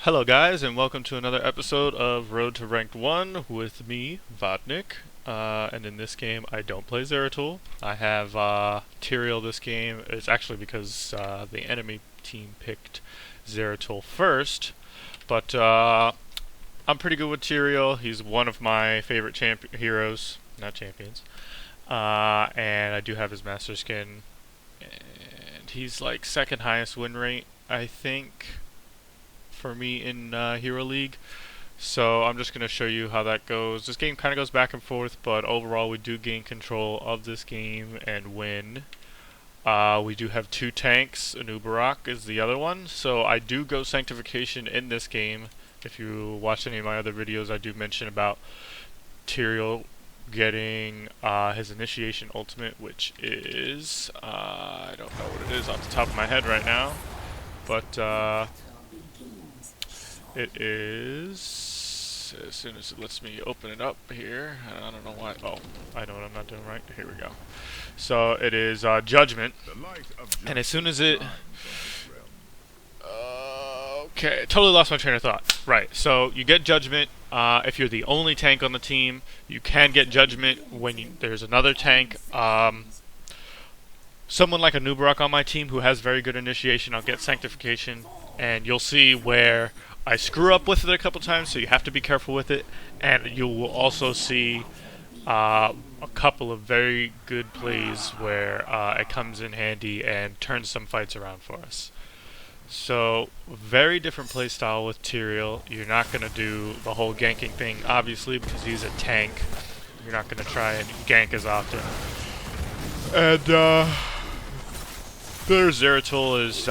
Hello guys, and welcome to another episode of Road to Ranked 1 with me, Vodnik. And in this game, I don't play Zeratul. I have Tyrael this game. It's actually because the enemy team picked Zeratul first. But I'm pretty good with Tyrael. He's one of my favorite heroes, not champions. And I do have his master skin. And he's like second highest win rate, I think, for me in Hero League. So I'm just going to show you how that goes. This game kind of goes back and forth, but overall we do gain control of this game and win. We do have two tanks. Anubarak is the other one. So I do go Sanctification in this game. If you watch any of my other videos, I do mention about Tyrael getting his initiation ultimate, which is I don't know what it is off the top of my head right now, but it is, as soon as it lets me open it up here, I don't know why, oh, I know what I'm not doing right, here we go. So it is Judgment, and as soon as it, okay, totally lost my train of thought. Right, so you get Judgment if you're the only tank on the team. You can get Judgment when there's another tank. Someone like a Nubarak on my team who has very good initiation, I'll get Sanctification, and you'll see where I screw up with it a couple times, so you have to be careful with it. And you will also see a couple of very good plays where it comes in handy and turns some fights around for us. So, very different playstyle with Tyrael. You're not going to do the whole ganking thing, obviously, because he's a tank. You're not going to try and gank as often. And there's Zeratul is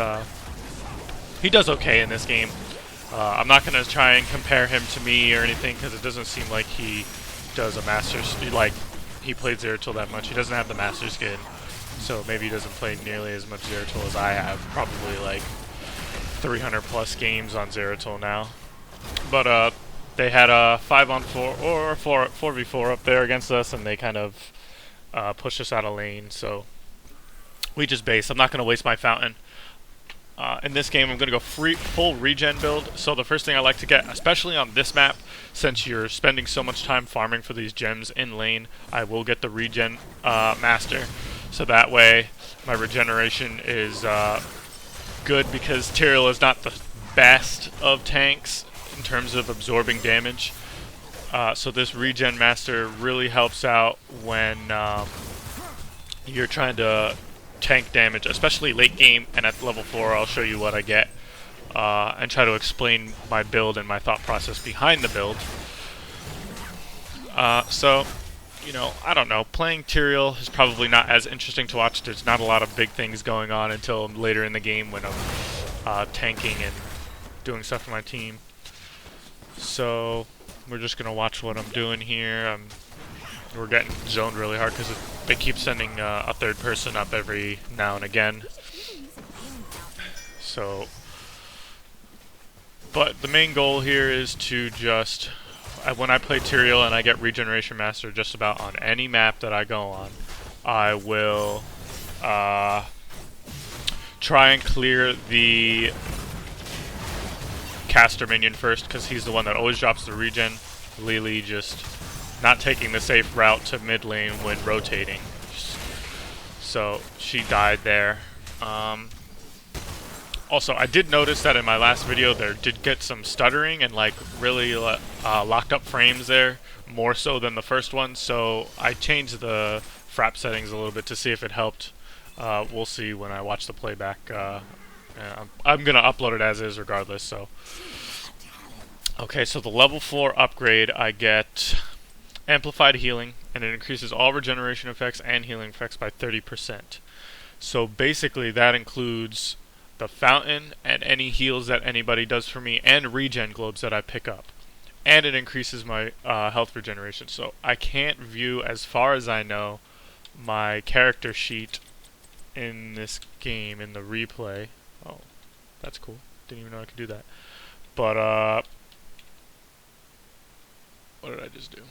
he does okay in this game. I'm not going to try and compare him to me or anything because it doesn't seem like he does a Masters, like he played Zeratul that much. He doesn't have the Master skin, so maybe he doesn't play nearly as much Zeratul as I have. Probably like 300 plus games on Zeratul now. But they had a 5-on-4 or 4v4 up there against us, and they kind of pushed us out of lane, so we just base. I'm not going to waste my fountain. In this game, I'm going to go full regen build. So the first thing I like to get, especially on this map, since you're spending so much time farming for these gems in lane, I will get the regen master. So that way, my regeneration is good, because Tyrael is not the best of tanks in terms of absorbing damage. So this regen master really helps out when you're trying to tank damage, especially late game, and at level 4 I'll show you what I get and try to explain my build and my thought process behind the build. So, you know, I don't know, playing Tyrael is probably not as interesting to watch. There's not a lot of big things going on until later in the game when I'm tanking and doing stuff for my team. So we're just going to watch what I'm doing here. We're getting zoned really hard because they keep sending a third person up every now and again. So, but the main goal here is to just, when I play Tyrael and I get Regeneration Master just about on any map that I go on, I will try and clear the caster minion first, because he's the one that always drops the regen. Lily just not taking the safe route to mid lane when rotating. So she died there. Also, I did notice that in my last video there did get some stuttering and like really locked up frames there, more so than the first one. So I changed the frap settings a little bit to see if it helped. We'll see when I watch the playback. I'm going to upload it as is regardless. So, okay, so the level 4 upgrade, I get Amplified Healing, and it increases all regeneration effects and healing effects by 30%. So basically that includes the fountain and any heals that anybody does for me, and regen globes that I pick up. And it increases my health regeneration. So I can't view, as far as I know, my character sheet in this game, in the replay. Oh, that's cool. Didn't even know I could do that. But, what did I just do?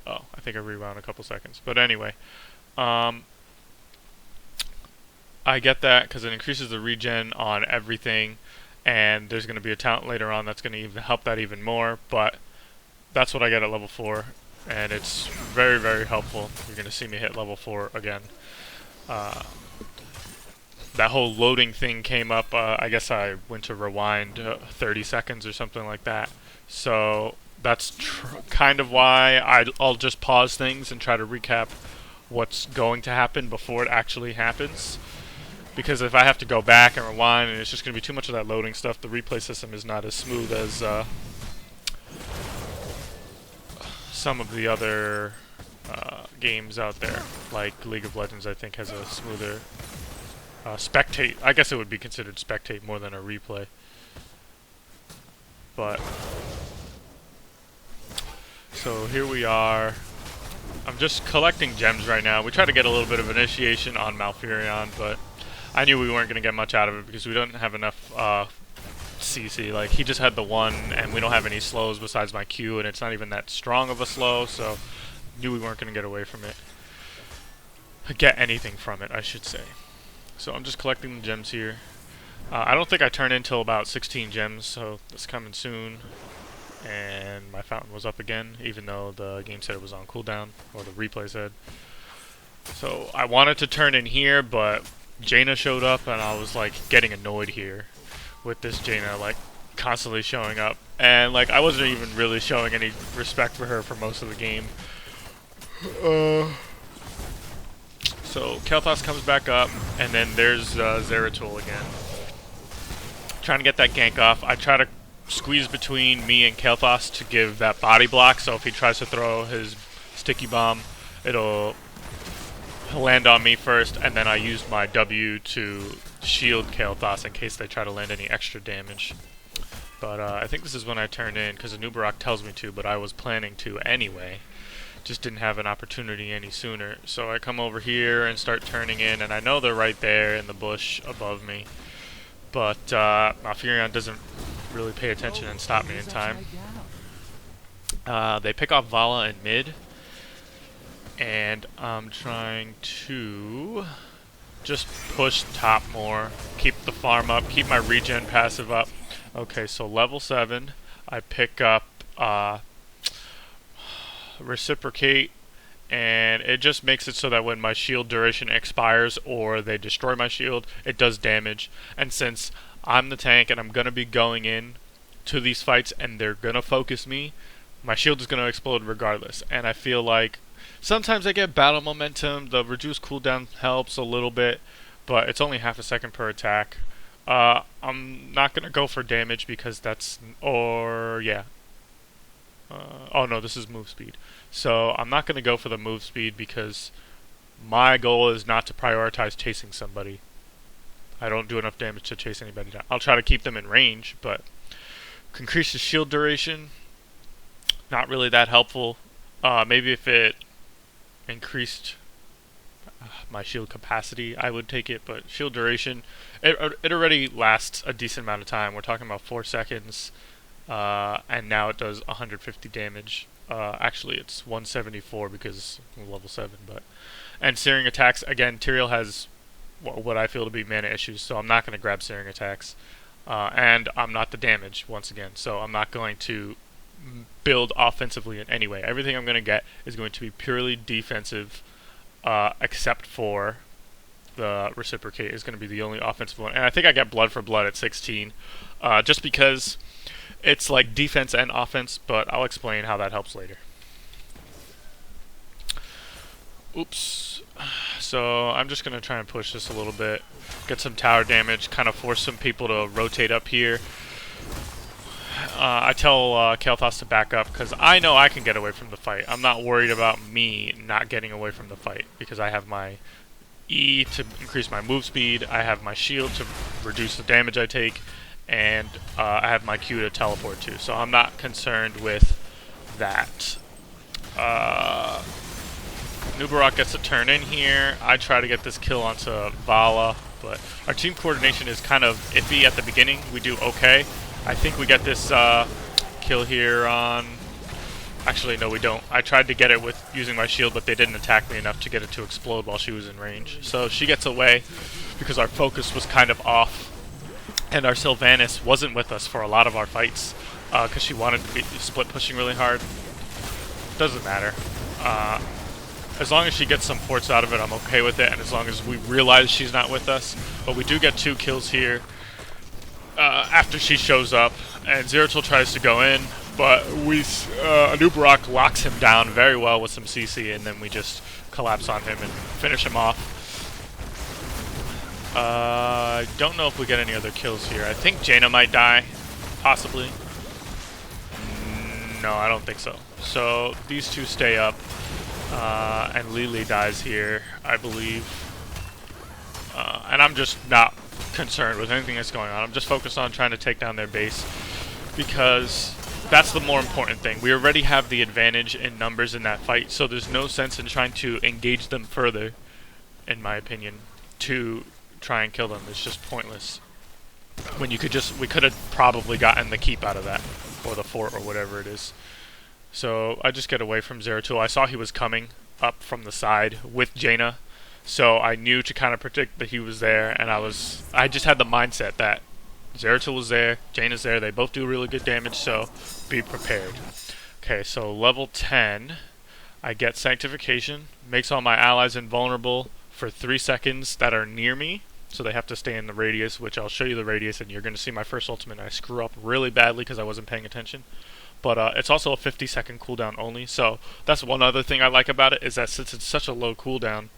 Oh, I think I rewound a couple seconds. But anyway, I get that because it increases the regen on everything, and there's going to be a talent later on that's going to even help that even more, but that's what I get at level 4, and it's very, very helpful. You're going to see me hit level 4 again. That whole loading thing came up. I guess I went to rewind 30 seconds or something like that. So that's kind of why I'll just pause things and try to recap what's going to happen before it actually happens. Because if I have to go back and rewind, and it's just going to be too much of that loading stuff, the replay system is not as smooth as some of the other games out there. Like League of Legends, I think, has a smoother spectate. I guess it would be considered spectate more than a replay. But so here we are. I'm just collecting gems right now. We try to get a little bit of initiation on Malfurion, but I knew we weren't going to get much out of it because we don't have enough CC. Like, he just had the one, and we don't have any slows besides my Q, and it's not even that strong of a slow, so knew we weren't going to get away from it. Get anything from it, I should say. So I'm just collecting the gems here. I don't think I turn in until about 16 gems, so that's coming soon. And my fountain was up again, even though the game said it was on cooldown, or the replay said. So I wanted to turn in here, but Jaina showed up, and I was like getting annoyed here with this Jaina like constantly showing up, and like I wasn't even really showing any respect for her for most of the game. So Kael'thas comes back up, and then there's Zeratul again, trying to get that gank off. I try to squeeze between me and Kael'thas to give that body block, so if he tries to throw his sticky bomb, he'll land on me first, and then I use my W to shield Kael'thas in case they try to land any extra damage. But I think this is when I turn in, because Anubarak tells me to, but I was planning to anyway. Just didn't have an opportunity any sooner. So I come over here and start turning in, and I know they're right there in the bush above me. But Malfurion doesn't really pay attention and stop me in time. They pick off Vala in mid, and I'm trying to just push top more, keep the farm up, keep my regen passive up. Okay, so level 7, I pick up Reciprocate, and it just makes it so that when my shield duration expires or they destroy my shield, it does damage. And since I'm the tank and I'm going to be going in to these fights and they're going to focus me, my shield is going to explode regardless. And I feel like sometimes I get battle momentum. The reduced cooldown helps a little bit, but it's only half a second per attack. I'm not going to go for damage because that's... oh no, this is move speed. So I'm not going to go for the move speed because my goal is not to prioritize chasing somebody. I don't do enough damage to chase anybody down. I'll try to keep them in range, but increase the shield duration, not really that helpful. Maybe if it increased my shield capacity, I would take it, but shield duration, it already lasts a decent amount of time. We're talking about 4 seconds, and now it does 150 damage. Actually, it's 174 because I'm level 7, and searing attacks, again, Tyrael has what I feel to be mana issues, so I'm not going to grab searing attacks. And I'm not the damage, once again, so I'm not going to build offensively in any way. Everything I'm going to get is going to be purely defensive, except for the Reciprocate is going to be the only offensive one. And I think I get Blood for Blood at 16, just because it's like defense and offense, but I'll explain how that helps later. Oops. So I'm just going to try and push this a little bit, get some tower damage, kind of force some people to rotate up here. I tell Kael'thas to back up because I know I can get away from the fight. I'm not worried about me not getting away from the fight because I have my E to increase my move speed, I have my shield to reduce the damage I take, and I have my Q to teleport to. So I'm not concerned with that. Nubarak gets a turn in here. I try to get this kill onto Vala, but our team coordination is kind of iffy at the beginning. We do okay. I think we get this kill here on... Actually, no, we don't. I tried to get it with using my shield, but they didn't attack me enough to get it to explode while she was in range. So she gets away because our focus was kind of off. and our Sylvanas wasn't with us for a lot of our fights because she wanted to be split pushing really hard. Doesn't matter. As long as she gets some ports out of it, I'm okay with it, and as long as we realize she's not with us. But we do get 2 kills here after she shows up, and Zeratul tries to go in, but Anubarak locks him down very well with some CC, and then we just collapse on him and finish him off. I don't know if we get any other kills here. I think Jaina might die, possibly. No, I don't think so. So these 2 stay up, and Lily dies here, I believe. And I'm just not concerned with anything that's going on. I'm just focused on trying to take down their base, because that's the more important thing. We already have the advantage in numbers in that fight, so there's no sense in trying to engage them further, in my opinion, to try and kill them. It's just pointless. When we could have probably gotten the keep out of that, or the fort, or whatever it is. So I just get away from Zeratul. I saw he was coming up from the side with Jaina, so I knew to kind of predict that he was there, and I just had the mindset that Zeratul was there, Jaina's there, they both do really good damage, so be prepared. Okay, so level 10, I get Sanctification, makes all my allies invulnerable for 3 seconds that are near me, so they have to stay in the radius, which I'll show you the radius, and you're going to see my first ultimate. I screw up really badly because I wasn't paying attention. But it's also a 50-second cooldown only, so that's one other thing I like about it, is that since it's such a low cooldown,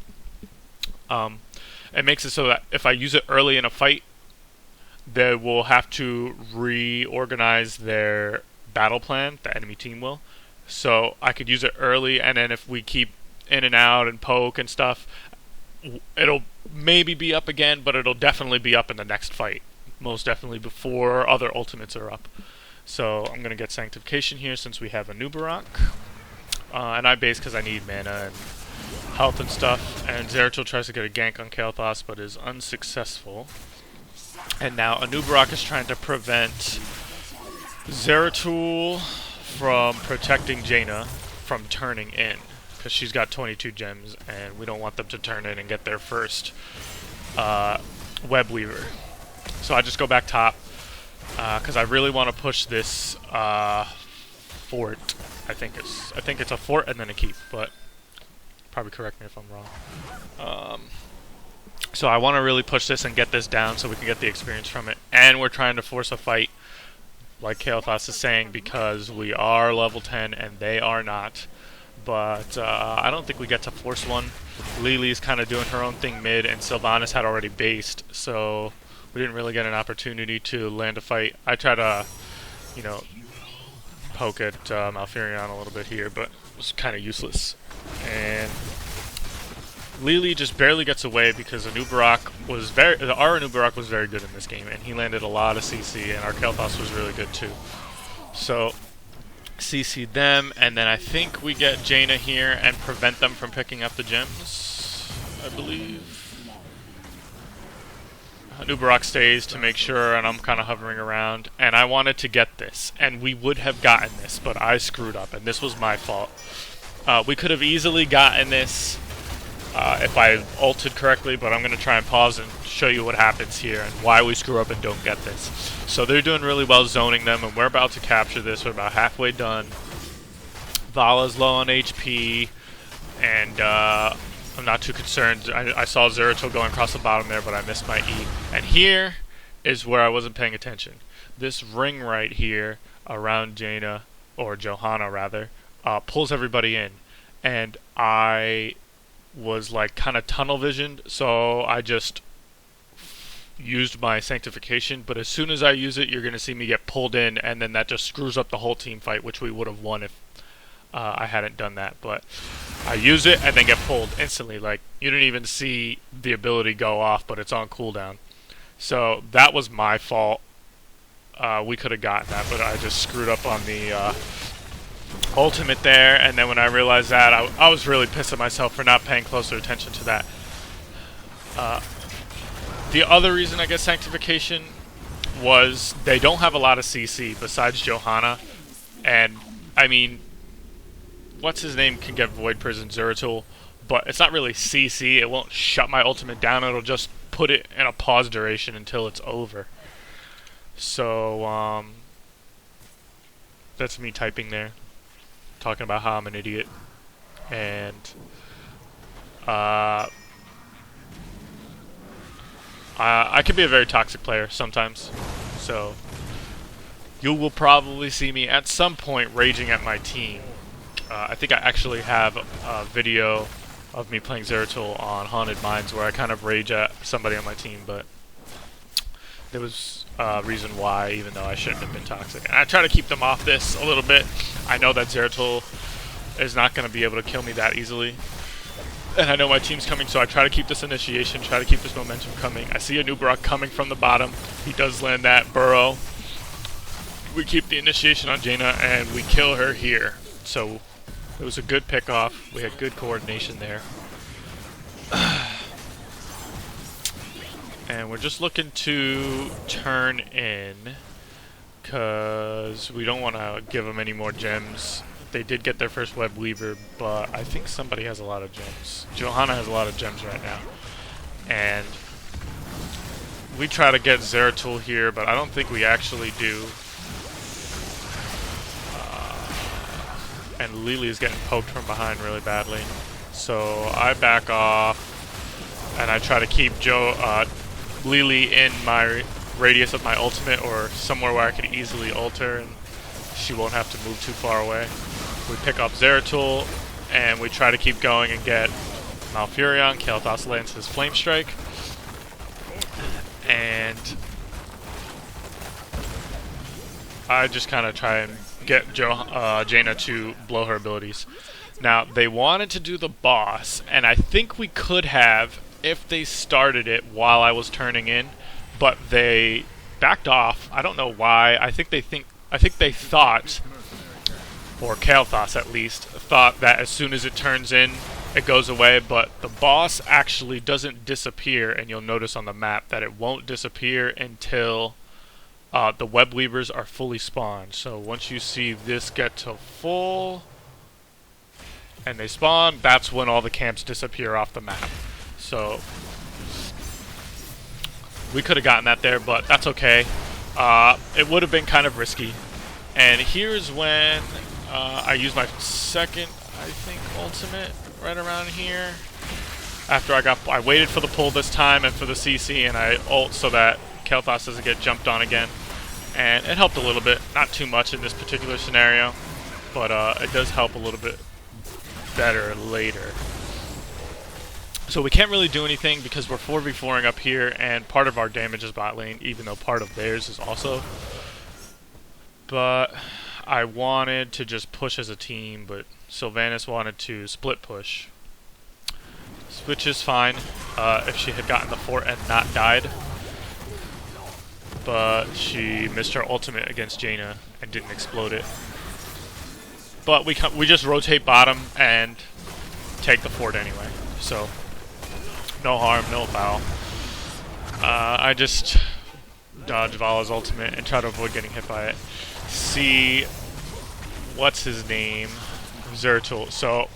it makes it so that if I use it early in a fight, they will have to reorganize their battle plan, the enemy team will. So I could use it early, and then if we keep in and out and poke and stuff, it'll maybe be up again, but it'll definitely be up in the next fight. Most definitely before other ultimates are up. So I'm going to get Sanctification here since we have Anubarak. And I base because I need mana and health and stuff. And Zeratul tries to get a gank on Kael'thas, but is unsuccessful. And now Anubarak is trying to prevent Zeratul from protecting Jaina from turning in, because she's got 22 gems, and we don't want them to turn in and get their first Web Weaver. So I just go back top, because I really want to push this fort. I think it's a fort and then a keep, but probably correct me if I'm wrong. So I want to really push this and get this down so we can get the experience from it. And we're trying to force a fight, like Kael'thas is saying, because we are level 10 and they are not. But I don't think we get to force one. Lily's kind of doing her own thing mid, and Sylvanas had already based, so we didn't really get an opportunity to land a fight. I try to, poke at Malfurion a little bit here, but it was kind of useless. And Lily just barely gets away because our Anubarak was very good in this game, and he landed a lot of CC, and our Kael'thas was really good too. So CC them, and then I think we get Jaina here and prevent them from picking up the gems, I believe. Anubarak stays to make sure, and I'm kind of hovering around, and I wanted to get this, and we would have gotten this, but I screwed up, and this was my fault. We could have easily gotten this if I ulted correctly, but I'm going to try and pause and show you what happens here and why we screw up and don't get this. So they're doing really well zoning them, and we're about to capture this. We're about halfway done. Vala's low on HP, and I'm not too concerned. I saw Zeratul going across the bottom there, but I missed my E. And here is where I wasn't paying attention. This ring right here around Jaina, or Johanna rather, pulls everybody in. And I was like kind of tunnel visioned, so I just used my Sanctification, but as soon as I use it, you're going to see me get pulled in, and then that just screws up the whole team fight, which we would have won if I hadn't done that. But I use it and then get pulled instantly. Like, you didn't even see the ability go off, but it's on cooldown. So that was my fault. We could have gotten that, but I just screwed up on the ultimate there, and then when I realized that, I was really pissed at myself for not paying closer attention to that. The other reason I get Sanctification was they don't have a lot of CC besides Johanna, and I mean, what's his name can get Void Prison, Zeratul, but it's not really CC. It won't shut my ultimate down. It'll just put it in a pause duration until it's over. So, that's me typing there, talking about how I'm an idiot. And, I can be a very toxic player sometimes. So, you will probably see me at some point raging at my team. I think I actually have a video of me playing Zeratul on Haunted Mines where I kind of rage at somebody on my team, but there was a reason why, even though I shouldn't have been toxic. And I try to keep them off this a little bit. I know that Zeratul is not going to be able to kill me that easily. And I know my team's coming, so I try to keep this initiation, try to keep this momentum coming. I see a Nubarak coming from the bottom. He does land that burrow. We keep the initiation on Jaina, and we kill her here. So it was a good pick-off. We had good coordination there. And we're just looking to turn in, because we don't want to give them any more gems. They did get their first web weaver, but I think somebody has a lot of gems. Johanna has a lot of gems right now. And we try to get Zeratul here, but I don't think we actually do. And Lily is getting poked from behind really badly. So I back off, and I try to keep Lily in my radius of my ultimate, or somewhere where I can easily ult her, and she won't have to move too far away. We pick up Zeratul, and we try to keep going and get Malfurion. Kael'thas lands his Flame Strike. And I just kind of try and get Jaina to blow her abilities. Now, they wanted to do the boss, and I think we could have if they started it while I was turning in, but they backed off. I don't know why. I think they thought, or Kael'thas at least, thought that as soon as it turns in, it goes away, but the boss actually doesn't disappear, and you'll notice on the map that it won't disappear until the web weavers are fully spawned. So once you see this get to full, and they spawn, that's when all the camps disappear off the map. So we could have gotten that there, but that's okay. It would have been kind of risky. And here's when I use my second, I think, ultimate right around here. After I waited for the pull this time and for the CC, and I ult so that Kael'thas doesn't get jumped on again. And it helped a little bit, not too much in this particular scenario, but it does help a little bit better later. So we can't really do anything because we're 4v4ing up here, and part of our damage is bot lane, even though part of theirs is also. But I wanted to just push as a team, but Sylvanas wanted to split push. Which is fine if she had gotten the fort and not died. But she missed her ultimate against Jaina and didn't explode it. But we just rotate bottom and take the fort anyway. So no harm, no foul. I just dodge Vala's ultimate and try to avoid getting hit by it. See, what's his name? Zeratul. So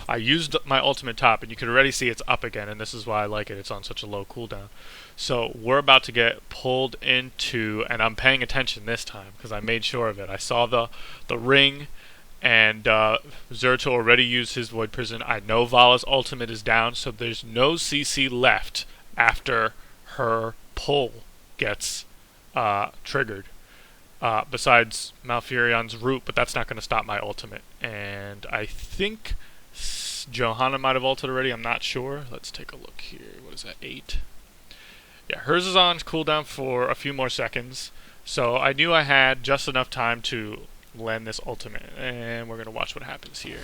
I used my ultimate top, and you can already see it's up again, and this is why I like it. It's on such a low cooldown. So we're about to get pulled into, and I'm paying attention this time because I made sure of it. I saw the ring, and Zeratul already used his Void Prison. I know Vala's ultimate is down, so there's no CC left after her pull gets triggered. Besides Malfurion's root, but that's not going to stop my ultimate. And I think Johanna might have ulted already. I'm not sure. Let's take a look here. What is that, 8? Yeah, hers is on cooldown for a few more seconds. So I knew I had just enough time to land this ultimate. And we're going to watch what happens here.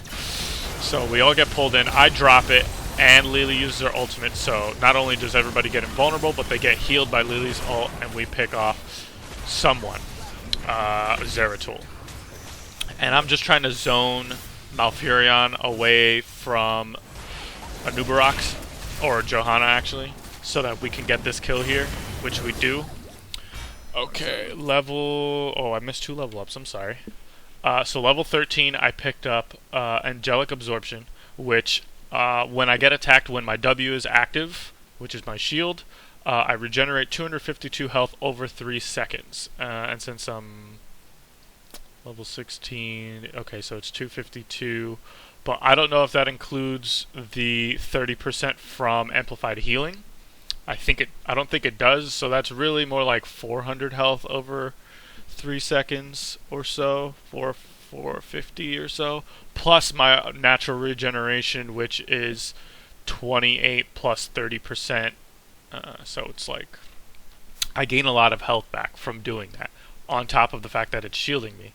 So we all get pulled in. I drop it, and Lily uses her ultimate. So not only does everybody get invulnerable, but they get healed by Lily's ult, and we pick off someone. Zeratul. And I'm just trying to zone Malfurion away from a Nubarak, or Johanna actually, so that we can get this kill here, which we do. Okay, I missed 2 level ups, I'm sorry. So level 13, I picked up Angelic Absorption, which when I get attacked, when my W is active, which is my shield, I regenerate 252 health over 3 seconds. And since I'm level 16, okay, so it's 252. But I don't know if that includes the 30% from amplified healing. I don't think it does, so that's really more like 400 health over 3 seconds or so, 450 or so, plus my natural regeneration, which is 28 plus 30%. So it's like I gain a lot of health back from doing that, on top of the fact that it's shielding me.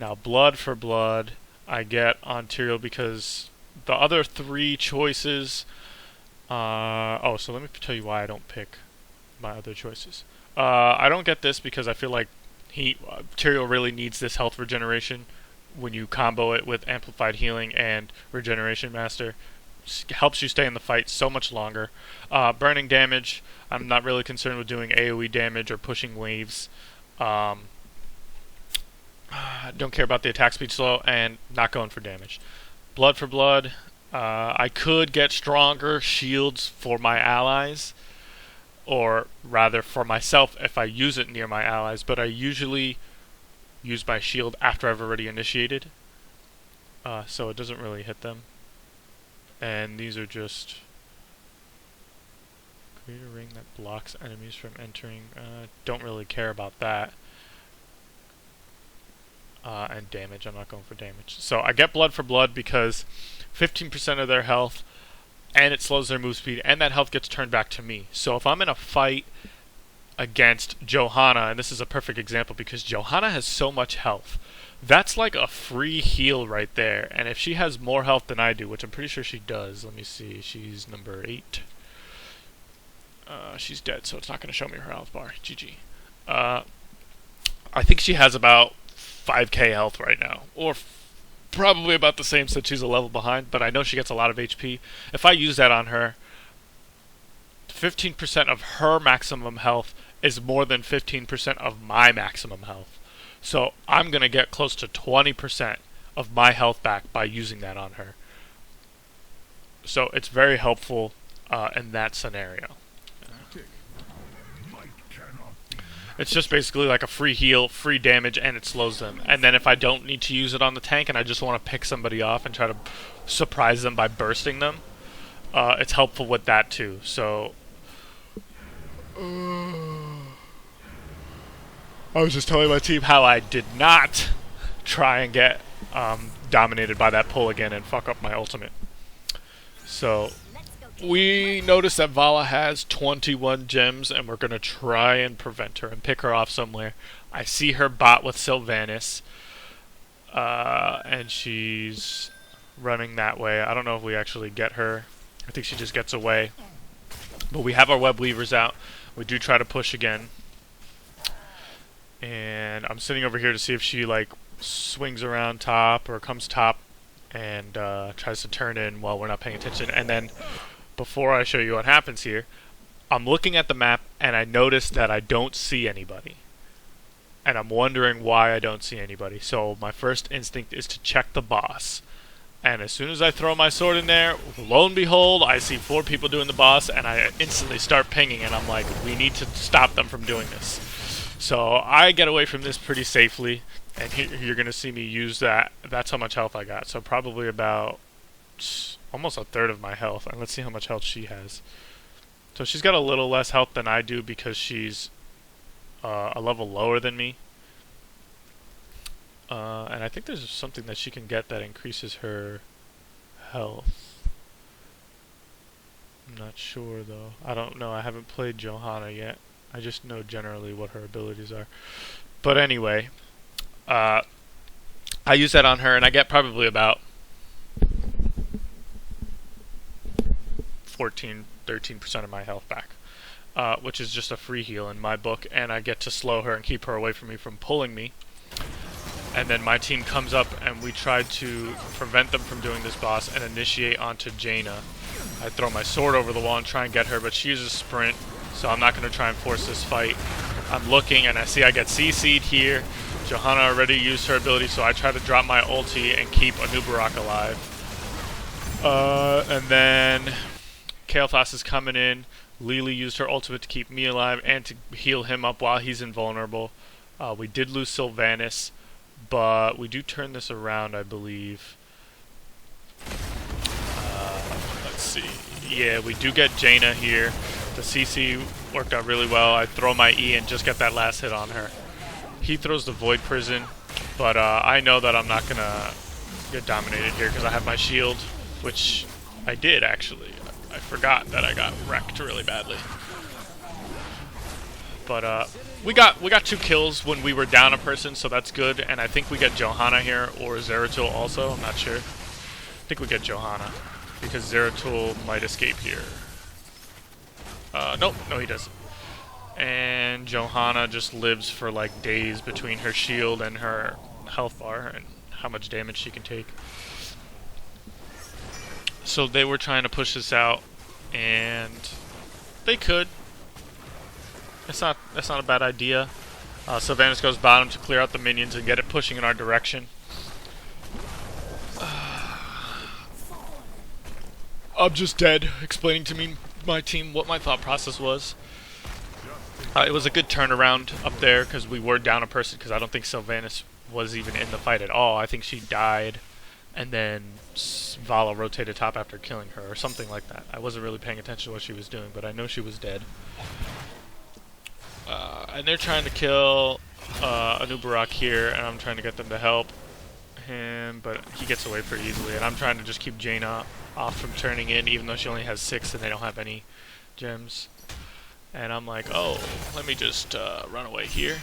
Now, blood for blood, I get on Tyrael because the other 3 choices. So let me tell you why I don't pick my other choices. I don't get this because I feel like Tyrael really needs this health regeneration when you combo it with amplified healing and regeneration master. Helps you stay in the fight so much longer. Burning damage, I'm not really concerned with doing AoE damage or pushing waves. Don't care about the attack speed slow, and not going for damage. Blood for blood, I could get stronger shields for my allies, or rather for myself if I use it near my allies, but I usually use my shield after I've already initiated, so it doesn't really hit them. And these are just create a ring that blocks enemies from entering. Don't really care about that. And damage, I'm not going for damage. So I get blood for blood because 15% of their health, and it slows their move speed, and that health gets turned back to me. So if I'm in a fight against Johanna, and this is a perfect example because Johanna has so much health, that's like a free heal right there. And if she has more health than I do, which I'm pretty sure she does, let me see, she's number 8. She's dead, so it's not going to show me her health bar. GG. I think she has about 5k health right now, or probably about the same since she's a level behind, but I know she gets a lot of HP. If I use that on her, 15% of her maximum health is more than 15% of my maximum health. So I'm going to get close to 20% of my health back by using that on her. So it's very helpful in that scenario. It's just basically like a free heal, free damage, and it slows them. And then if I don't need to use it on the tank and I just want to pick somebody off and try to surprise them by bursting them, it's helpful with that too. So I was just telling my team how I did not try and get dominated by that pull again and fuck up my ultimate. So we noticed that Vala has 21 gems, and we're going to try and prevent her and pick her off somewhere. I see her bot with Sylvanas, and she's running that way. I don't know if we actually get her. I think she just gets away. But we have our web weavers out. We do try to push again. And I'm sitting over here to see if she like swings around top or comes top and tries to turn in while we're not paying attention. And then before I show you what happens here, I'm looking at the map and I notice that I don't see anybody. And I'm wondering why I don't see anybody. So my first instinct is to check the boss. And as soon as I throw my sword in there, lo and behold, I see 4 people doing the boss, and I instantly start pinging, and I'm like, we need to stop them from doing this. So I get away from this pretty safely, and here you're going to see me use that. That's how much health I got. So probably about almost a third of my health. And let's see how much health she has. So she's got a little less health than I do because she's a level lower than me. And I think there's something that she can get that increases her health. I'm not sure though. I don't know. I haven't played Johanna yet. I just know generally what her abilities are. But anyway, I use that on her, and I get probably about 13% of my health back, which is just a free heal in my book, and I get to slow her and keep her away from me from pulling me. And then my team comes up, and we try to prevent them from doing this boss and initiate onto Jaina. I throw my sword over the wall and try and get her, but she uses sprint, so I'm not going to try and force this fight. I'm looking, and I see I get CC'd here. Johanna already used her ability, so I try to drop my ulti and keep Anubarak alive. And then Kael'thas is coming in, Lily used her ultimate to keep me alive and to heal him up while he's invulnerable. We did lose Sylvanas, but we do turn this around, I believe. Let's see. Yeah, we do get Jaina here. The CC worked out really well. I throw my E and just get that last hit on her. He throws the Void Prison, but I know that I'm not going to get dominated here because I have my shield, which I did actually. I forgot that I got wrecked really badly. But we got 2 kills when we were down a person, so that's good. And I think we get Johanna here or Zeratul also. I'm not sure. I think we get Johanna because Zeratul might escape here. Nope, no he doesn't. And Johanna just lives for like days between her shield and her health bar and how much damage she can take. So they were trying to push this out, and they could. That's not a bad idea. Sylvanas goes bottom to clear out the minions and get it pushing in our direction. I'm just dead, explaining to my team what my thought process was. It was a good turnaround up there because we were down a person because I don't think Sylvanas was even in the fight at all. I think she died and then Vala rotated top after killing her or something like that. I wasn't really paying attention to what she was doing, but I know she was dead. And they're trying to kill Anubarak here, and I'm trying to get them to help him, but he gets away pretty easily. And I'm trying to just keep Jaina off from turning in, even though she only has 6 and they don't have any gems. And I'm like, oh, let me just run away here.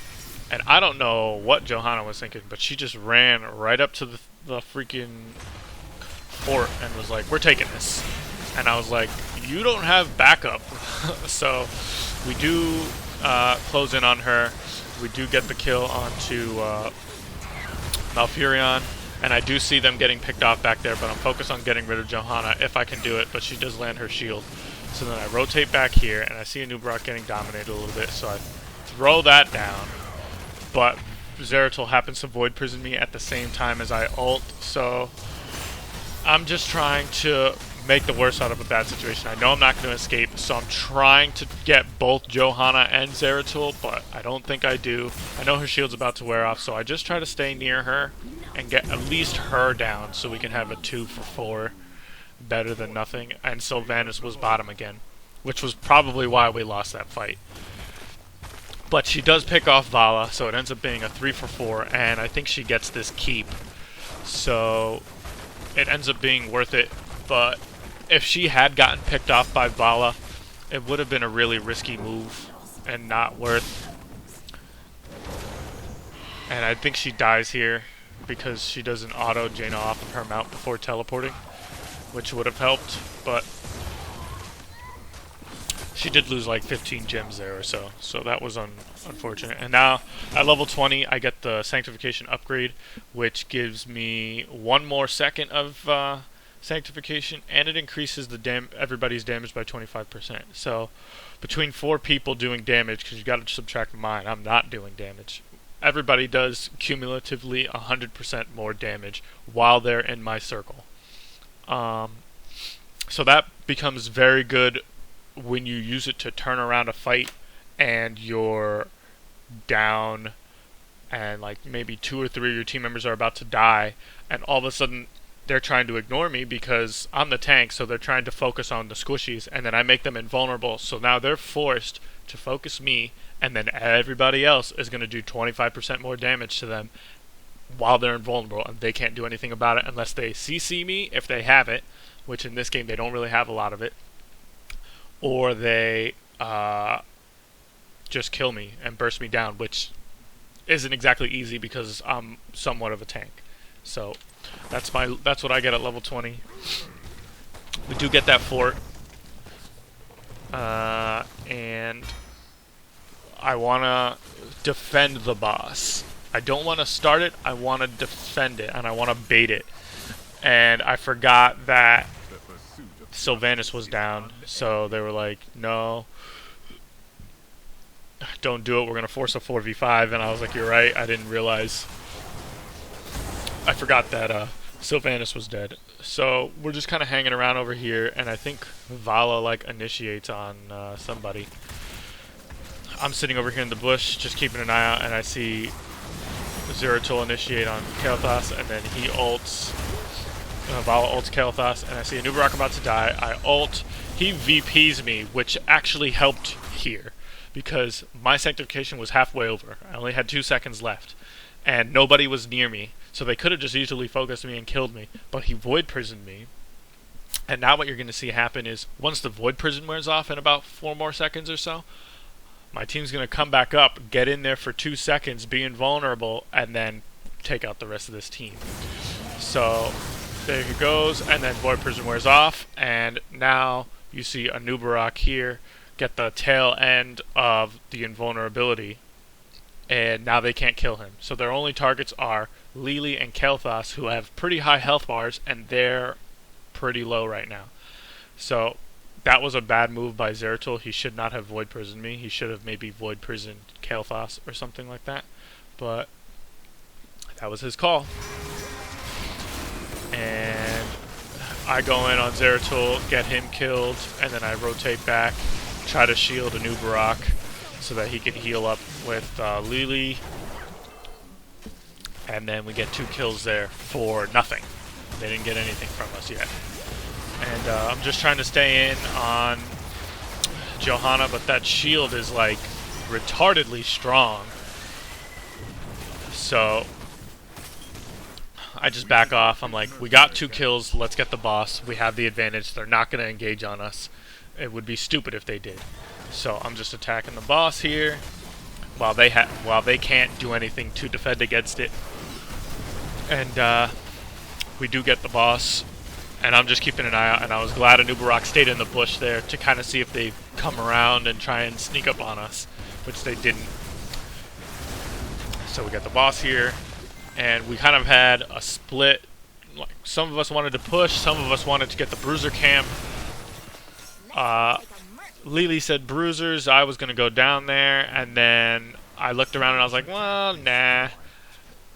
And I don't know what Johanna was thinking, but she just ran right up to the freaking fort and was like, we're taking this. And I was like, you don't have backup. So we do close in on her. We do get the kill onto Malfurion. And I do see them getting picked off back there, but I'm focused on getting rid of Johanna if I can do it, but she does land her shield. So then I rotate back here, and I see Anubarak getting dominated a little bit, so I throw that down. But Zeratul happens to Void Prison me at the same time as I ult, so I'm just trying to make the worst out of a bad situation. I know I'm not going to escape, so I'm trying to get both Johanna and Zeratul, but I don't think I do. I know her shield's about to wear off, so I just try to stay near her and get at least her down so we can have a 2 for 4. Better than nothing. And Sylvanas was bottom again, which was probably why we lost that fight. But she does pick off Vala, so it ends up being a 3 for 4, and I think she gets this keep. So it ends up being worth it, but if she had gotten picked off by Vala, it would have been a really risky move and not worth. And I think she dies here because she doesn't auto Jaina off of her mount before teleporting, which would have helped, but she did lose like 15 gems there or so, so that was unfortunate. And now at level 20 I get the Sanctification upgrade, which gives me 1 more second of Sanctification, and it increases the everybody's damage by 25%. So between 4 people doing damage, because you got to subtract mine, I'm not doing damage. Everybody does cumulatively 100% more damage while they're in my circle. So that becomes very good when you use it to turn around a fight and you're down and like maybe 2 or 3 of your team members are about to die, and all of a sudden they're trying to ignore me because I'm the tank, so they're trying to focus on the squishies, and then I make them invulnerable, so now they're forced to focus me, and then everybody else is going to do 25% more damage to them while they're invulnerable, and they can't do anything about it unless they CC me, if they have it, which in this game they don't really have a lot of it, or they just kill me and burst me down, which isn't exactly easy because I'm somewhat of a tank. So that's what I get at level 20. We do get that fort, and I want to defend the boss. I don't want to start it, I want to defend it, and I want to bait it. And I forgot that Sylvanas was down, so they were like, no, don't do it, we're going to force a 4v5, and I was like, you're right, I didn't realize. I forgot that Sylvanas was dead. So we're just kind of hanging around over here, and I think Vala like initiates on somebody. I'm sitting over here in the bush, just keeping an eye out, and I see Zeratul initiate on Kael'thas, and then he ults. Vala ults Kael'thas, and I see a Nubarak about to die. I ult. He VPs me, which actually helped here, because my sanctification was halfway over. I only had 2 seconds left, and nobody was near me, so they could have just easily focused me and killed me, but he Void Prisoned me. And now what you're going to see happen is, once the Void Prison wears off in about 4 more seconds or so, my team's going to come back up, get in there for 2 seconds, be invulnerable, and then take out the rest of this team. So there he goes, and then Void Prison wears off, and now you see a Nubarak here get the tail end of the invulnerability, and now they can't kill him. So their only targets are Lili and Kael'thas, who have pretty high health bars, and they're pretty low right now. So that was a bad move by Zeratul. He should not have Void Prisoned me. He should have maybe Void Prisoned Kael'thas or something like that. But that was his call. And I go in on Zeratul, get him killed, and then I rotate back, try to shield a Nubarak so that he can heal up with Lili. And then we get 2 kills there for nothing. They didn't get anything from us yet. And I'm just trying to stay in on Johanna, but that shield is like retardedly strong. So I just back off. I'm like, we got 2 kills, let's get the boss. We have the advantage. They're not going to engage on us. It would be stupid if they did. So I'm just attacking the boss here while they can't do anything to defend against it. And we do get the boss. And I'm just keeping an eye out, and I was glad a Nubarak stayed in the bush there to kind of see if they come around and try and sneak up on us, which they didn't. So we got the boss here, and we kind of had a split. Like, some of us wanted to push, some of us wanted to get the bruiser camp. Lili said bruisers, I was going to go down there, and then I looked around and I was like, well, nah.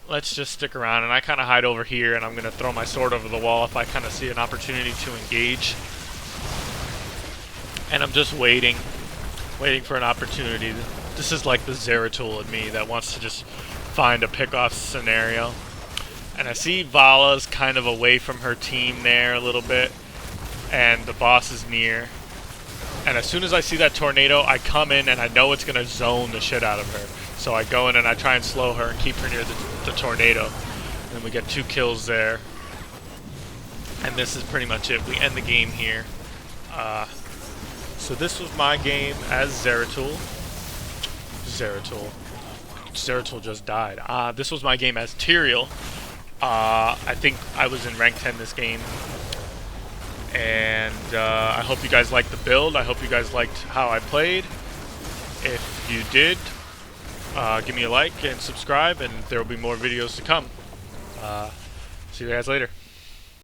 Let's just stick around, and I kind of hide over here, and I'm going to throw my sword over the wall if I kind of see an opportunity to engage. And I'm just waiting for an opportunity. This is like the Zeratul in me that wants to just find a pick-off scenario. And I see Vala's kind of away from her team there a little bit, and the boss is near. And as soon as I see that tornado, I come in, and I know it's going to zone the shit out of her. So I go in and I try and slow her and keep her near the tornado. And then we get 2 kills there. And this is pretty much it. We end the game here. So this was my game as Zeratul. Zeratul just died. This was my game as Tyrael. I think I was in rank 10 this game. And I hope you guys liked the build. I hope you guys liked how I played. If you did, give me a like and subscribe, and there will be more videos to come. See you guys later.